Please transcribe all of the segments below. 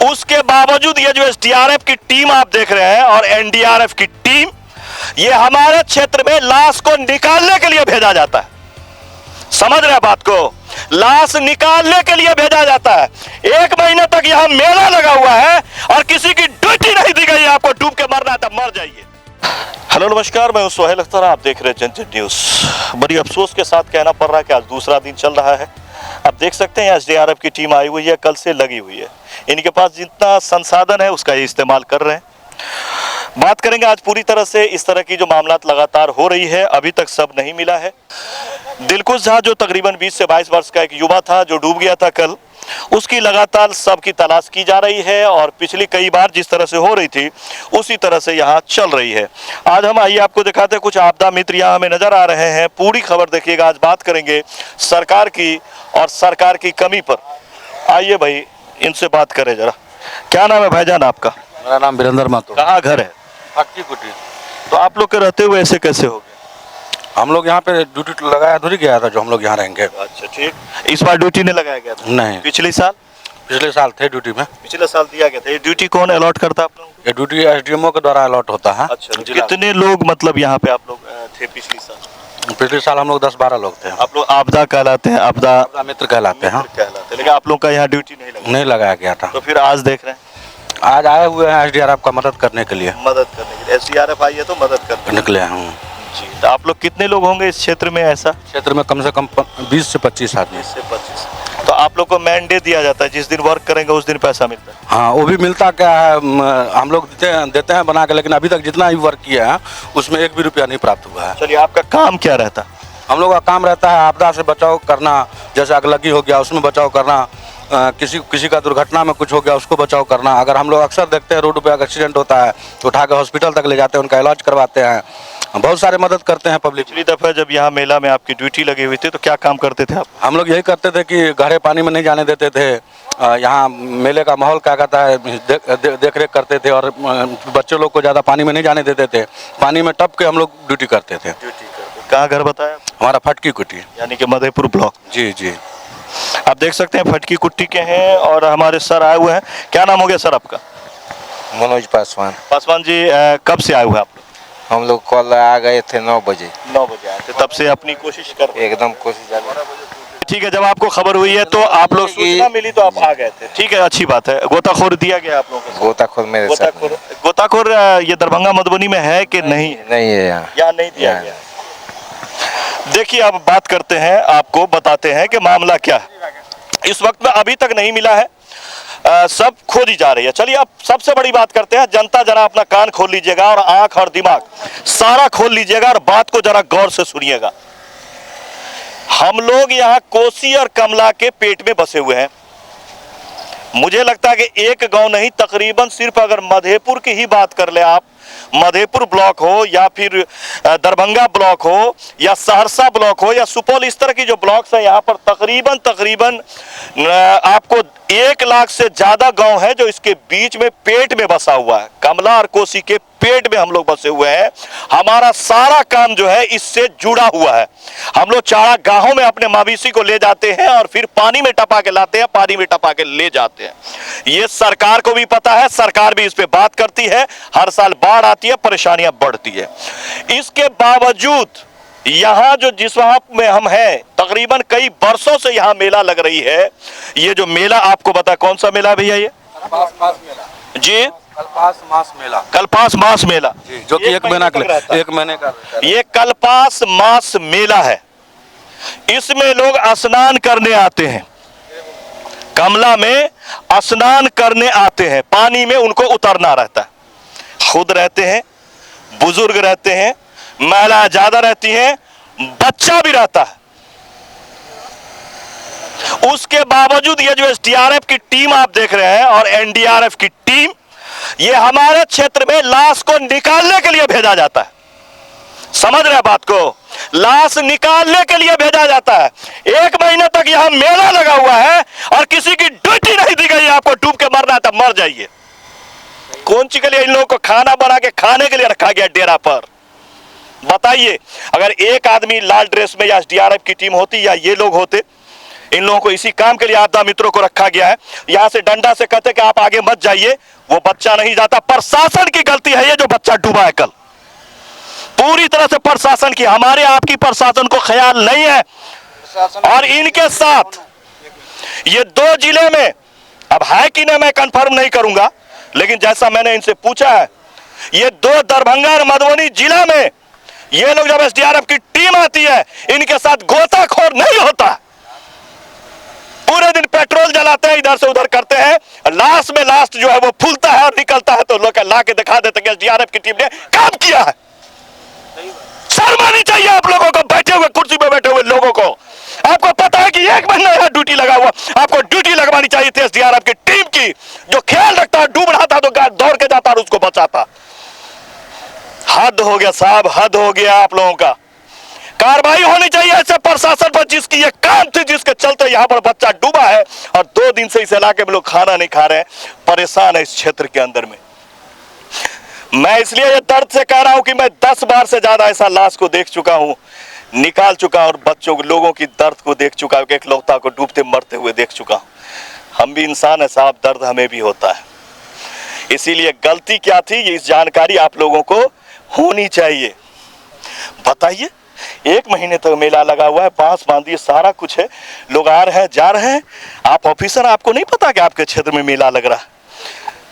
उसके बावजूद ये जो एसडीआरएफ की टीम आप देख रहे हैं और एनडीआरएफ की टीम, ये हमारे क्षेत्र में लाश को निकालने के लिए भेजा जाता है। समझ रहे हैं बात को? लाश निकालने के लिए भेजा जाता है। 1 महीने तक यहां मेला लगा हुआ है और किसी की ड्यूटी नहीं दी गई है। आपको डूब के मरना है तो मर जाइए। हेलो नमस्कार, मैं हूं सोहेल अख्तर, आप देख रहे हैं जनता न्यूज। बड़ी अफसोस के साथ कहना पड़ रहा है कि आज दूसरा दिन चल रहा है। आप देख सकते हैं एसडीआरएफ की टीम आई हुई है, कल से लगी हुई है। इनके पास जितना संसाधन है उसका ये इस्तेमाल कर रहे हैं। बात करेंगे आज पूरी तरह से। इस तरह की जो मामलात लगातार हो रही है, अभी तक सब नहीं मिला है। दिलकुश झा जो तकरीबन 20 से 22 वर्ष का एक युवा था जो डूब गया था कल, उसकी लगातार सबकी तलाश की जा रही है और पिछली कई बार जिस तरह से हो रही थी उसी तरह से यहाँ चल रही है। आज हम आइए आपको दिखाते हैं, कुछ आपदा मित्र यहाँ हमें नजर आ रहे हैं। पूरी खबर देखिएगा। आज बात करेंगे सरकार की और सरकार की कमी पर। आइए भाई, इनसे बात करें जरा। क्या नाम है भाईजान आपका? मेरा नाम वीरेंद्र महतो। कहाँ घर है? फटकी कुटी। तो आप लोग के रहते हुए ऐसे कैसे हो गए? हम लोग यहाँ पे ड्यूटी लगाया थोड़ी गया था जो हम लोग यहाँ रहेंगे। अच्छा ठीक। इस बार ड्यूटी नहीं लगाया गया था? नहीं। पिछले साल थे ड्यूटी में। पिछले साल दिया गया था। ये ड्यूटी कौन अलॉट करता है आप लोगों को? ये ड्यूटी एसडीएमओ के द्वारा अलॉट होता है। अच्छा, कितने लोग मतलब यहाँ पे आप लोग थे पिछले साल? पिछले साल हम लोग 10-12 लोग थे। आप लोग आपदा कहलाते हैं? आपदा मित्र कहलाते हैं। लेकिन आप लोग का यहाँ ड्यूटी नहीं लगाया गया था। तो फिर आज देख रहे हैं, आज आए हुए हैं एसडीआरएफ का मदद करने के लिए। एसडीआरएफ आई है तो मदद करने निकले हैं जी। तो आप लोग कितने लोग होंगे इस क्षेत्र में? ऐसा क्षेत्र में कम से कम 20 से 25 आदमी। 20 से 25। तो आप लोग को मैंडेट दिया जाता है, जिस दिन वर्क करेंगे उस दिन पैसा मिलता है? हाँ, वो भी मिलता क्या है, हम लोग देते हैं बना के, लेकिन अभी तक जितना भी वर्क किया है उसमें 1 भी रुपया नहीं प्राप्त हुआ है। चलिए, आपका काम क्या रहता है? हम लोग का काम रहता है आपदा से बचाव करना। जैसे अगलगी हो गया उसमें बचाव करना, किसी का दुर्घटना में कुछ हो गया उसको बचाव करना। अगर हम लोग अक्सर देखते हैं रोड पे अगर एक्सीडेंट होता है तो उठा के हॉस्पिटल तक ले जाते हैं, उनका इलाज करवाते हैं। बहुत सारे मदद करते हैं पब्लिक। पिछली दफा जब यहाँ मेला में आपकी ड्यूटी लगी हुई थी तो क्या काम करते थे आप? हम लोग यही करते थे कि गहरे पानी में नहीं जाने देते थे। यहाँ मेले का माहौल क्या कहता है देख रेख करते थे और बच्चे लोग को ज़्यादा पानी में नहीं जाने देते थे। पानी में टप के हम लोग ड्यूटी करते थे। कहाँ घर बताया? हमारा फटकी कुटी, यानी कि मधेपुर ब्लॉक। जी जी। आप देख सकते हैं फटकी कुट्टी के हैं और हमारे सर आए हुए हैं। क्या नाम हो गया सर आपका? मनोज पासवान। पासवान जी, कब से आए हुए आप लोग? हम लोग कल आ गए थे 9 बजे। 9 बजे आए थे, तब से अपनी कोशिश कर एकदम कोशिश जारी। ठीक है, जब आपको खबर हुई है तो आप लोग सूचना मिली तो आप आ गए थे। ठीक है, अच्छी बात है। गोताखोर दिया गया आप लोगों को? गोताखोर मेरे साथ। गोताखोर ये दरभंगा मधुबनी में है कि नहीं? नहीं है यहाँ नहीं दिया गया। देखिए, अब बात करते हैं, आपको बताते हैं कि मामला क्या है। इस वक्त में अभी तक नहीं मिला है, सब खोजी जा रही है। चलिए, अब सबसे बड़ी बात करते हैं। जनता जरा अपना कान खोल लीजिएगा और आंख और दिमाग सारा खोल लीजिएगा और बात को जरा गौर से सुनिएगा। हम लोग यहाँ कोसी और कमला के पेट में बसे हुए हैं। मुझे लगता है कि एक गांव नहीं, तकरीबन सिर्फ अगर मधेपुर की ही बात कर ले आप, मधेपुर ब्लॉक हो या फिर दरभंगा ब्लॉक हो या सहरसा ब्लॉक हो या सुपौल, इस तरह की जो ब्लॉक्स हैं यहाँ पर तकरीबन आपको 1 लाख से ज्यादा गांव है जो इसके बीच में पेट में बसा हुआ है। कमला और कोसी के पेट में हम लोग बसे हुए हैं। हमारा सारा काम जो है इससे जुड़ा हुआ है। हम लोग चारा गाहों में अपने मवेशी को ले जाते हैं और फिर पानी में टपा के लाते हैं, पानी में टपा के ले जाते हैं। ये सरकार को भी पता है, सरकार भी इस पे बात करती है। हर साल बाढ़ आती है, परेशानियां बढ़ती है। इसके बावजूद यहाँ जो जिस वहां में हम हैं, तकरीबन कई वर्षों से यहाँ मेला लग रही है। ये जो मेला आपको बता, कौन सा मेला भैया? ये जी, कल्पास मास मेला। कल्पास मास मेला जी, जो कि 1 महीने का। ये कल्पास मास मेला है। इसमें लोग स्नान करने आते हैं, कमला में स्नान करने आते हैं। पानी में उनको उतरना रहता है। खुद रहते हैं, बुजुर्ग रहते हैं, महिला ज्यादा रहती हैं, बच्चा भी रहता है। उसके बावजूद ये जो एसडीआरएफ की टीम आप देख रहे हैं और एनडीआरएफ की टीम, ये हमारे क्षेत्र में लाश को निकालने के लिए भेजा जाता है। समझ रहे बात को? लाश निकालने के लिए भेजा जाता है। 1 महीने तक यहां मेला लगा हुआ है और किसी की ड्यूटी नहीं दी गई है। आपको डूब के मरना है तो मर जाइए। कौन सी के लिए इन लोगों को खाना बना के खाने के लिए रखा गया डेरा पर? बताइए, अगर एक आदमी लाल ड्रेस में या एसडीआरएफ की टीम होती या ये लोग होते, इन लोगों को इसी काम के लिए आपदा मित्रों को रखा गया है। यहां से डंडा से कहते कि आप आगे मत जाइए, वो बच्चा नहीं जाता। प्रशासन की गलती है ये जो बच्चा डूबा है कल, पूरी तरह से प्रशासन की, हमारे आपकी प्रशासन को ख्याल नहीं है। और इनके साथ ये 2 जिले में, अब है कि नहीं मैं कंफर्म नहीं करूंगा, लेकिन जैसा मैंने इनसे पूछा है, ये 2 दरभंगा और मधुबनी जिला में ये लोग जब एसडीआरएफ की टीम आती है, इनके साथ गोताखोर नहीं होता। पूरे दिन पेट्रोल जलाते हैं, इधर से उधर करते हैं, लास्ट में लास्ट जो है वो फूलता है और निकलता है तो लोग ला के दिखा देते हैं कि एसडीआरएफ की टीम ने काम किया है। शर्म आनी चाहिए आप लोगों को, बैठे हुए कुर्सी पे बैठे हुए लोगों को। आपको पता है कि 1 महीना यहाँ ड्यूटी लगा हुआ, आपको ड्यूटी लगवानी चाहिए थी एसडीआरएफ की टीम की, जो ख्याल रखता है, डूब रहा था तो दौड़ के जाता और उसको बचाता। हद हो गया साहब, हद हो गया आप लोगों का। कार्रवाई होनी चाहिए ऐसे प्रशासन पर जिसकी ये काम थी, जिसके चलते यहाँ पर बच्चा डूबा है और 2 दिन से इस इलाके में लोग खाना नहीं खा रहे हैं, परेशान है इस क्षेत्र के अंदर में। मैं इसलिए ये दर्द से कह रहा हूं कि मैं 10 बार से ज्यादा ऐसा लाश को देख चुका हूं, निकाल चुका, और बच्चों लोगों की दर्द को देख चुका हूं, एक लौता को डूबते मरते हुए देख चुका हूं। हम भी इंसान है साहब, दर्द हमें भी होता है। इसीलिए गलती क्या थी ये इस जानकारी आप लोगों को होनी चाहिए। बताइए, 1 महीने तक मेला लगा हुआ है, बांस बांधिए, सारा कुछ है, लोग आ रहे हैं जा रहे हैं, आप ऑफिसर, आपको नहीं पता कि आपके क्षेत्र में मेला लग रहा है।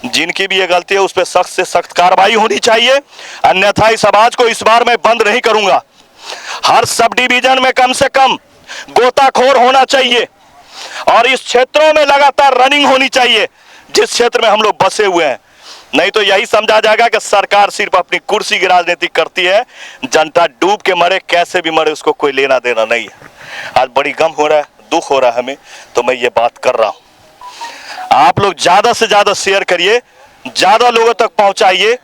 जिनकी भी ये गलती है उस पर सख्त से सख्त कार्रवाई होनी चाहिए, अन्यथा इस आवाज को इस बार मैं बंद नहीं करूंगा। हर सब डिवीजन में कम से कम गोताखोर होना चाहिए और इस क्षेत्रों में लगातार रनिंग होनी चाहिए जिस क्षेत्र में हम लोग बसे हुए हैं। नहीं तो यही समझा जाएगा कि सरकार सिर्फ अपनी कुर्सी की राजनीति करती है, जनता डूब के मरे कैसे भी मरे उसको कोई लेना देना नहीं है। आज बड़ी गम हो रहा है, दुख हो रहा है हमें, तो मैं ये बात कर रहा हूं। आप लोग ज्यादा से ज्यादा शेयर करिए, ज्यादा लोगों तक पहुंचाइए,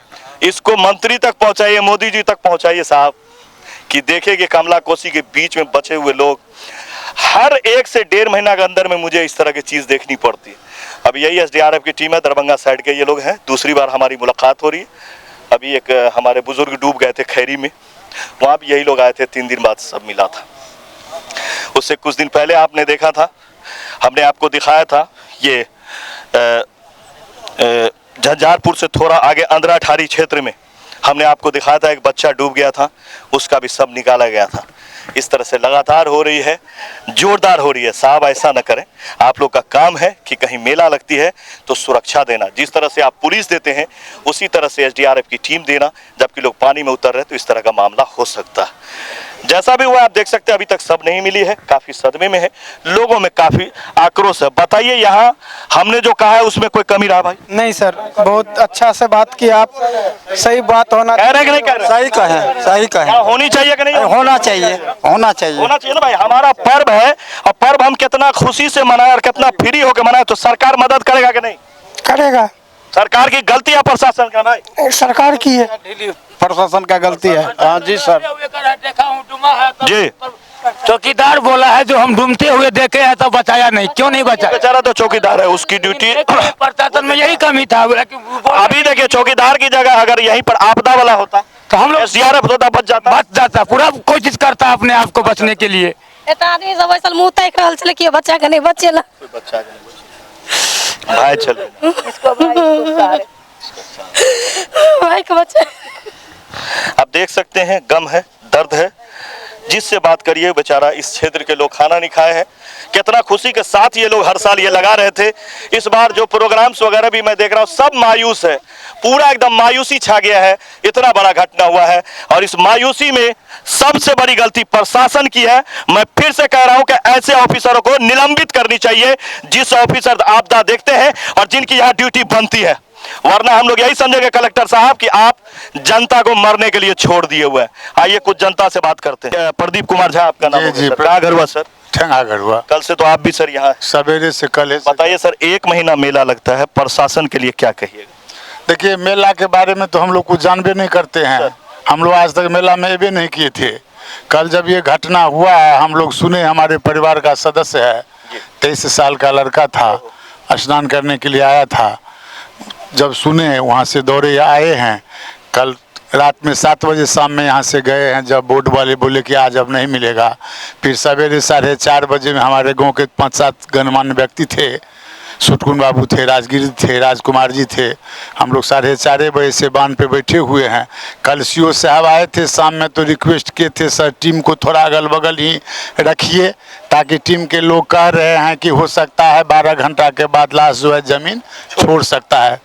इसको मंत्री तक पहुंचाइए, मोदी जी तक पहुंचाइए साहब, कि देखिए कि कमला कोसी के बीच में बचे हुए लोग, हर 1 से 1.5 महीना के अंदर में मुझे इस तरह की चीज देखनी पड़ती है। अब यही एसडीआरएफ की टीम है, दरभंगा साइड के ये लोग हैं, दूसरी बार हमारी मुलाकात हो रही है। अभी एक हमारे बुजुर्ग डूब गए थे खैरी में, वहां भी यही लोग आए थे, 3 दिन बाद सब मिला था। उससे कुछ दिन पहले आपने देखा था, हमने आपको दिखाया था, ये झंझारपुर से थोड़ा आगे अंदरा ठारी क्षेत्र में हमने आपको दिखाया था, एक बच्चा डूब गया था, उसका भी सब निकाला गया था। इस तरह से लगातार हो रही है, जोरदार हो रही है साहब, ऐसा न करें। आप लोग का काम है कि कहीं मेला लगती है तो सुरक्षा देना, जिस तरह से आप पुलिस देते हैं उसी तरह से एसडीआरएफ की टीम देना। जबकि लोग पानी में उतर रहे तो इस तरह का मामला हो सकता है। जैसा भी हुआ आप देख सकते हैं, अभी तक सब नहीं मिली है, काफी सदमे में है, लोगों में काफी आक्रोश है। बताइए यहाँ हमने जो कहा है उसमें कोई कमी रहा भाई? नहीं सर, बहुत अच्छा से बात की आप, सही बात होना कह रहे कि नहीं कह रहे? सही कहें, सही कहें, होनी चाहिए कि नहीं होना चाहिए, होना चाहिए, होना चाहिए ना भाई। हमारा पर्व है और पर्व हम कितना खुशी से मनाए और कितना फ्री होकर मनाए, तो सरकार मदद करेगा कि नहीं? करेगा। सरकार की गलती है प्रशासन का भाई? सरकार की है, प्रशासन का गलती है। हाँ जी सर जी। चौकीदार बोला है जो हम डूबते हुए देखे हैं तो बचाया नहीं, क्यों नहीं बचाया? बेचारा तो चौकीदार है, उसकी ड्यूटी प्रशासन में यही कमी था। अभी देखिए, चौकीदार की जगह अगर यहीं पर आपदा वाला होता तो हम लोग एसडीआरएफ होता, बच जाता, पूरा कोशिश करता अपने आप को बचने के लिए। आदमी सब ऐसा मुंह ताक रहल छले कि बच्चा के नहीं बचेला, भाई चलो इसको भाई के बच्चे। आप देख सकते हैं, गम है, दर्द है, जिससे बात करिए बेचारा इस क्षेत्र के लोग खाना नहीं खाए हैं। कितना खुशी के साथ ये लोग हर साल ये लगा रहे थे। इस बार जो प्रोग्राम्स वगैरह भी मैं देख रहा हूँ सब मायूस है, पूरा एकदम मायूसी छा गया है। इतना बड़ा घटना हुआ है और इस मायूसी में सबसे बड़ी गलती प्रशासन की है। मैं फिर से कह रहा हूं कि ऐसे ऑफिसरों को निलंबित करनी चाहिए जिस ऑफिसर आपदा देखते हैं और जिनकी यहाँ ड्यूटी बनती है, वरना हम लोग यही समझेंगे कलेक्टर साहब कि आप जनता को मरने के लिए छोड़ दिए हुए हैं। आइए कुछ जनता से बात करते हैं। प्रदीप कुमार झा आपका नाम? जी, कहाँ घर हुआ सर? ठंगा घर हुआ। कल से तो आप भी सर यहाँ? सवेरे से कल है। बताइए सर, 1 महीना मेला लगता है, प्रशासन के लिए क्या कहिएगा? देखिए, मेला के बारे में तो हम लोग कुछ जानबे नहीं करते हैं, हम लोग आज तक मेला में भी नहीं किए थे। कल जब ये घटना हुआ हम लोग सुने, हमारे परिवार का सदस्य है, 23 साल का लड़का था, स्नान करने के लिए आया था। जब सुने वहाँ से दौड़े आए हैं, कल रात में 7 बजे शाम में यहाँ से गए हैं, जब बोर्ड वाले बोले कि आज अब नहीं मिलेगा। फिर सवेरे 4:30 बजे में हमारे गांव के 5-7 गणमान्य व्यक्ति थे, सुटकुन बाबू थे, राजगिरी थे, राजकुमार जी थे, हम लोग 4:30 बजे से बांध पे बैठे हुए हैं। कल सीओ साहब आए थे शाम में, तो रिक्वेस्ट किए थे सर टीम को थोड़ा अगल बगल ही रखिए, ताकि टीम के लोग कह रहे हैं कि हो सकता है 12 घंटा के बाद लाश जो है ज़मीन छोड़ सकता है।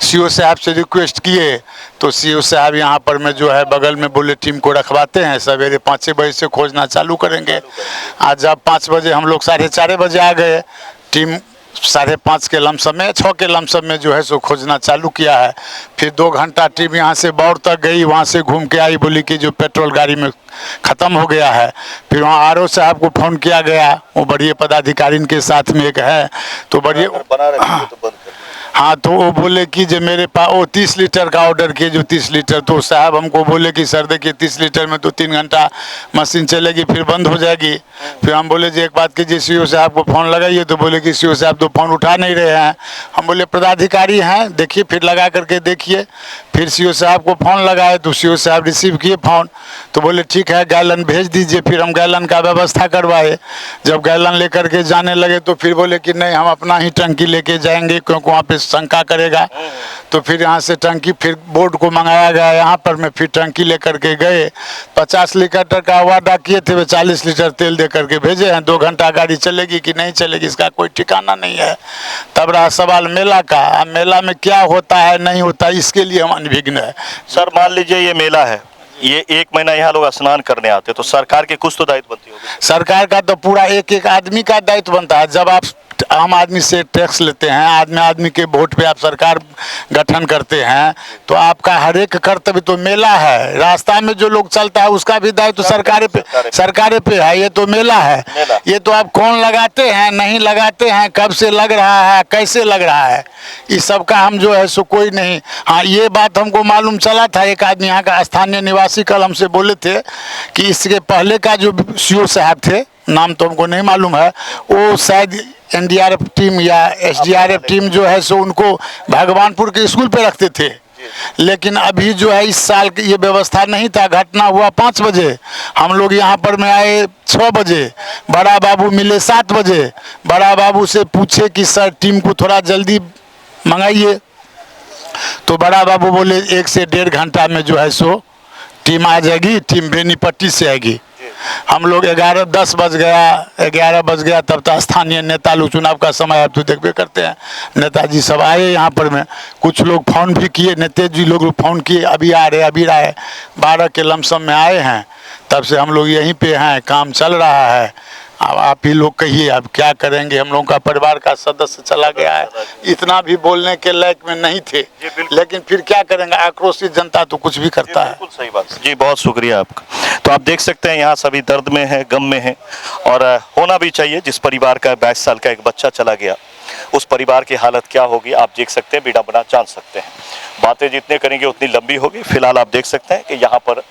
सीओ साहब से रिक्वेस्ट किए तो सीओ साहब यहाँ पर में जो है बगल में बोले टीम को रखवाते हैं, सवेरे 5 बजे से खोजना चालू करेंगे। आज जब 5 बजे हम लोग 4:30 बजे आ गए, टीम 5:30 के लमसम में 6 के लमसम में जो है सो खोजना चालू किया है। फिर 2 घंटा टीम यहाँ से बौर तक गई, वहाँ से घूम के आई, बोली कि जो पेट्रोल गाड़ी में ख़त्म हो गया है। फिर वहाँ आरओ साहब को फ़ोन किया गया, वो बड़े पदाधिकारी के साथ में एक है, तो बड़े हाँ, तो वो बोले कि जो मेरे पास वो 30 लीटर का ऑर्डर किए, जो 30 लीटर, तो साहब हमको बोले कि सर देखिए 30 लीटर में तो 3 घंटा मशीन चलेगी, फिर बंद हो जाएगी। फिर हम बोले जी एक बात कीजिए, सीओ साहब को फ़ोन लगाइए, तो बोले कि सीओ साहब तो फ़ोन उठा नहीं रहे हैं। हम बोले पदाधिकारी हैं, देखिए फिर लगा करके देखिए। फिर सीओ साहब को फ़ोन लगाए तो सीओ साहब रिसीव किए फ़ोन, तो बोले ठीक है गैलन भेज दीजिए। फिर हम गैलन का व्यवस्था करवाए। जब गैलन लेकर के जाने लगे तो फिर बोले कि नहीं, हम अपना ही टंकी लेके जाएंगे, क्योंकि वहाँ पे शंका करेगा। तो फिर यहाँ से टंकी फिर बोर्ड को मंगाया गया यहाँ पर में, फिर टंकी लेकर के गए। 50 लीटर का वादा किए थे, वे 40 लीटर तेल दे करके भेजे हैं। 2 घंटा गाड़ी चलेगी कि नहीं चलेगी इसका कोई ठिकाना नहीं है। तब रहा सवाल मेला का। अब मेला में क्या होता है नहीं होता, इसके लिए हम अनभिज्ञ है। सर मान लीजिए ये मेला है, ये 1 महीना यहाँ लोग स्नान करने आते, तो सरकार के कुछ तो दायित्व बनती होगी। सरकार का तो पूरा एक आदमी का दायित्व बनता है। जब आप आम आदमी से टैक्स लेते हैं, आदमी के वोट पे आप सरकार गठन करते हैं, तो आपका हर एक कर्तव्य तो मेला है। रास्ता में जो लोग चलता है उसका भी दायित्व तो सरकारे पे है। ये तो मेला है। ये तो आप कौन लगाते हैं नहीं लगाते हैं, कब से लग रहा है, कैसे लग रहा है, इस सब का हम जो है सो कोई नहीं। हाँ, ये बात हमको मालूम चला था, एक आदमी यहाँ का स्थानीय निवासी कल हमसे बोले थे कि इसके पहले का जो सीओ साहब थे, नाम तो हमको नहीं मालूम है, वो शायद एनडीआरएफ टीम या एसडीआरएफ टीम जो है सो उनको भगवानपुर के स्कूल पे रखते थे। लेकिन अभी जो है इस साल ये व्यवस्था नहीं था। घटना हुआ 5 बजे, हम लोग यहाँ पर में आए 6 बजे, बड़ा बाबू मिले 7 बजे। बड़ा बाबू से पूछे कि सर टीम को थोड़ा जल्दी मंगाइए, तो बड़ा बाबू बोले 1 से 1.5 घंटा में जो है सो टीम आ जाएगी, टीम बेनीपट्टी से आएगी। हम लोग 11:10 बज गया, 11 बज गया, तब तक स्थानीय नेता लोग, चुनाव का समय आप तो देखते करते हैं, नेताजी सब आए यहाँ पर में। कुछ लोग फ़ोन भी किए, नेताजी लोग फ़ोन किए, अभी आ रहे अभी आए। 12 के लमसम में आए हैं, तब से हम लोग यहीं पे हैं, काम चल रहा है। अब आप ही लोग कहिए अब क्या करेंगे। हम लोगों का परिवार का सदस्य चला गया है, इतना भी बोलने के लायक में नहीं थे, लेकिन फिर क्या करेंगे, आक्रोशित जनता तो कुछ भी करता है। बिल्कुल सही बात जी, बहुत शुक्रिया आपका। तो आप देख सकते हैं यहाँ सभी दर्द में है, गम में है, और होना भी चाहिए। जिस परिवार का 22 साल का एक बच्चा चला गया, उस परिवार की हालत क्या होगी आप देख सकते हैं, बेटा बना जान सकते हैं। बातें जितने करेंगे उतनी लंबी होगी। फिलहाल आप देख सकते हैं कि यहाँ पर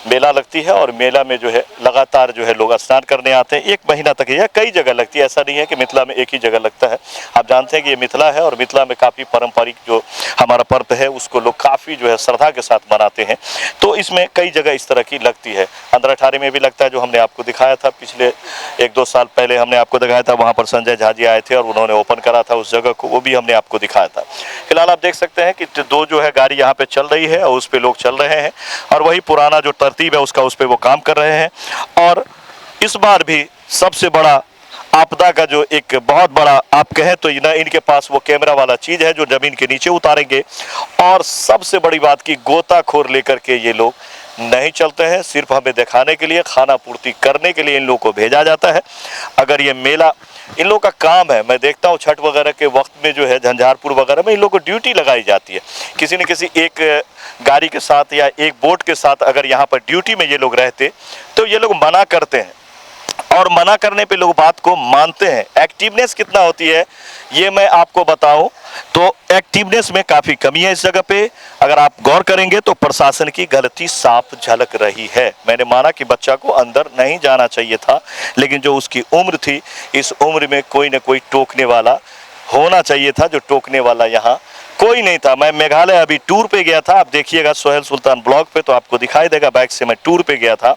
मेला लगती है, और मेला में जो है लगातार जो है लोग स्नान करने आते हैं। 1 महीना तक या कई जगह लगती है, ऐसा नहीं है कि मिथिला में एक ही जगह लगता है। आप जानते हैं कि ये मिथिला है, और मिथिला में काफ़ी पारंपरिक जो हमारा पर्व है उसको लोग काफ़ी जो है श्रद्धा के साथ मनाते हैं। तो इसमें कई जगह इस तरह की लगती है। अंदरठारी में भी लगता है, जो हमने आपको दिखाया था पिछले 1-2 साल पहले हमने आपको दिखाया था, वहाँ पर संजय झा जी आए थे और उन्होंने ओपन करा था उस जगह को, वो भी हमने आपको दिखाया था। फिलहाल आप देख सकते हैं कि 2 जो है गाड़ी यहाँ पे चल रही है और उस पे लोग चल रहे हैं, और वही पुराना जो तरतीब है उसका उस पे वो काम कर रहे हैं। और इस बार भी सबसे बड़ा आपदा का जो एक बहुत बड़ा आप कहें तो ना, इनके पास वो कैमरा वाला चीज़ है जो ज़मीन के नीचे उतारेंगे। और सबसे बड़ी बात की गोताखोर लेकर के ये लोग नहीं चलते हैं, सिर्फ हमें दिखाने के लिए, खाना पूर्ति करने के लिए इन लोगों को भेजा जाता है। अगर ये मेला इन लोगों का काम है, मैं देखता हूँ छठ वगैरह के वक्त में जो है झंझारपुर वगैरह में इन लोगों को ड्यूटी लगाई जाती है, किसी न किसी एक गाड़ी के साथ या एक बोट के साथ। अगर यहाँ पर ड्यूटी में ये लोग रहते तो ये लोग मना करते हैं, और मना करने पे लोग बात को मानते हैं। एक्टिवनेस कितना होती है ये मैं आपको बताऊं तो एक्टिवनेस में काफ़ी कमी है इस जगह पे। अगर आप गौर करेंगे तो प्रशासन की गलती साफ झलक रही है। मैंने माना कि बच्चा को अंदर नहीं जाना चाहिए था, लेकिन जो उसकी उम्र थी, इस उम्र में कोई न कोई टोकने वाला होना चाहिए था जो टोकने वाला, यहाँ कोई नहीं था। मैं मेघालय अभी टूर पे गया था, आप देखिएगा सोहेल सुल्तान ब्लॉग पे तो आपको दिखाई देगा, बैक से मैं टूर पे गया था।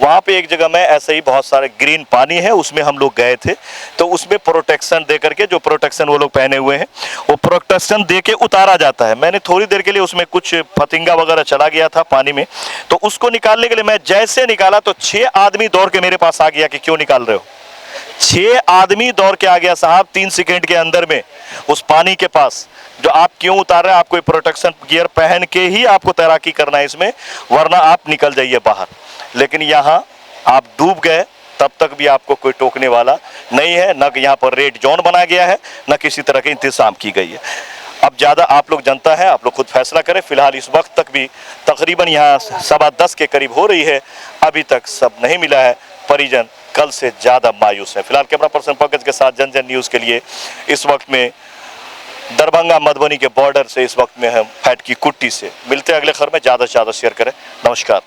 वहाँ पे एक जगह में ऐसे ही बहुत सारे ग्रीन पानी है, उसमें हम लोग गए थे, तो उसमें प्रोटेक्शन दे करके, जो प्रोटेक्शन वो लोग पहने हुए हैं वो प्रोटेक्शन दे के उतारा जाता है। मैंने थोड़ी देर के लिए उसमें कुछ फतिंगा वगैरह चला गया था पानी में, तो उसको निकालने के लिए मैं जैसे निकाला तो 6 आदमी दौड़ के मेरे पास आ गया कि क्यों निकाल रहे हो। 6 आदमी दौड़ के आ गया साहब 3 सेकंड के अंदर में उस पानी के पास, जो आप क्यों उतार रहे हैं, आपको प्रोटेक्शन गियर पहन के ही आपको तैराकी करना है इसमें, वरना आप निकल जाइए बाहर। लेकिन यहाँ आप डूब गए तब तक भी आपको कोई टोकने वाला नहीं है, न यहाँ पर रेड जोन बना गया है, न किसी तरह की इंतजाम की गई है। अब ज़्यादा आप लोग जनता है, आप लोग खुद फैसला करें। फिलहाल इस वक्त तक भी तकरीबन यहाँ 10:15 के करीब हो रही है, अभी तक सब नहीं मिला है। परिजन कल से ज़्यादा मायूस है। फिलहाल कैमरा पर्सन पंकज के साथ जन न्यूज़ के लिए इस वक्त में दरभंगा मधुबनी के बॉर्डर से, इस वक्त में हम फैट की कुट्टी से मिलते हैं अगले खबर में। ज़्यादा से ज़्यादा शेयर करें। नमस्कार।